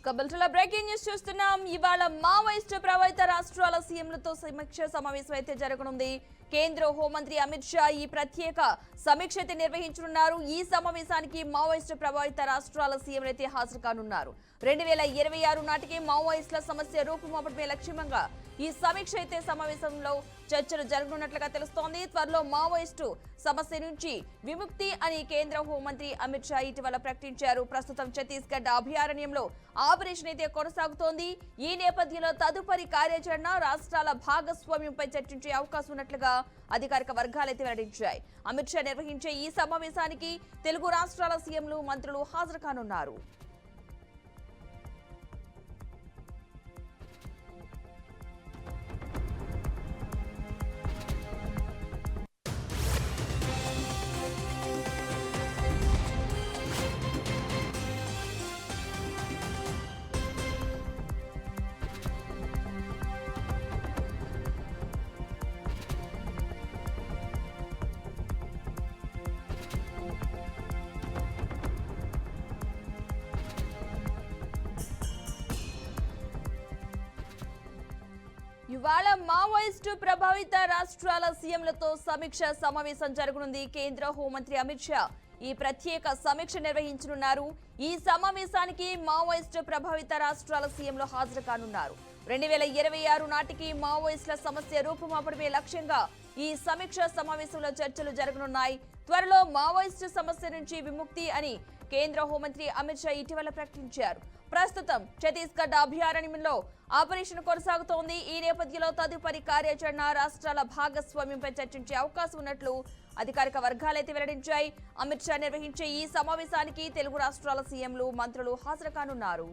కబల్టల breaking news చూస్తున్నాం. ఇవాళ Maoist ప్రభావిత రాష్ట్రాల సీఎంలతో సమీక్ష సమావేశం అయితే జరగనుంది. కేంద్ర హోంమంత్రి అమిత్ షా ఈ ప్రత్యేక సమీక్ష అయితే నిర్వహించనున్నారు. ఈ సమావేశానికి మావోయిస్టు ప్రభావిత రాష్ట్రాల సీఎంలు అయితే హాజరు కానున్నారు. 2026 నాటికి మావోయిస్టుల సమస్య రూపుమాపడమే లక్ష్యంగా ఈ సమీక్ష అయితే సమావేశంలో చర్చలు జరగనున్నట్లుగా తెలుస్తోంది. త్వరలో మావోయిస్టు సమస్య నుంచి విముక్తి అని కేంద్ర హోంమంత్రి అమిత్ షా ఇటీవల ప్రకటించారు. ప్రస్తుతం ఛత్తీస్గఢ్ అభయారణ్యంలో ఆపరేషన్ అయితే కొనసాగుతోంది. ఈ నేపథ్యంలో తదుపరి కార్యాచరణ రాష్ట్రాల భాగస్వామ్యంపై చర్చించే అవకాశం ఉన్నట్లుగా అధికారిక వర్గాలైతే వెల్లడించాయి. అమిత్ షా నిర్వహించే ఈ సమావేశానికి తెలుగు రాష్ట్రాల సీఎంలు, మంత్రులు హాజరు కానున్నారు. ఇవాళ మావోయిస్టు ప్రభావిత రాష్ట్రాల సీఎంలతో సమీక్ష సమావేశం జరగనుంది. కేంద్ర హోంమంత్రి అమిత్ షా ఈ ప్రత్యేక సమీక్ష నిర్వహించనున్నారు. ఈ సమావేశానికి మావోయిస్టు ప్రభావిత రాష్ట్రాల సీఎంలు హాజరు కానున్నారు. 2026 నాటికి మావోయిస్టుల సమస్య రూపుమాపడమే లక్ష్యంగా ఈ సమీక్ష సమావేశంలో చర్చలు జరగనున్నాయి. త్వరలో మావోయిస్టు సమస్య నుంచి విముక్తి అని కేంద్ర హోంమంత్రి అమిత్ షా ఇటీవల ప్రకటించారు. ప్రస్తుతం ఛత్తీస్గఢ్ అభయారణ్యంలో ఆపరేషన్ కొనసాగుతోంది. ఈ నేపథ్యంలో తదుపరి కార్యాచరణ రాష్ట్రాల భాగస్వామ్యంపై చర్చించే అవకాశం ఉన్నట్లు అధికారిక వర్గాలైతే వెల్లడించాయి. అమిత్ షా నిర్వహించే ఈ సమావేశానికి తెలుగు రాష్ట్రాల సీఎంలు, మంత్రులు హాజరు కానున్నారు.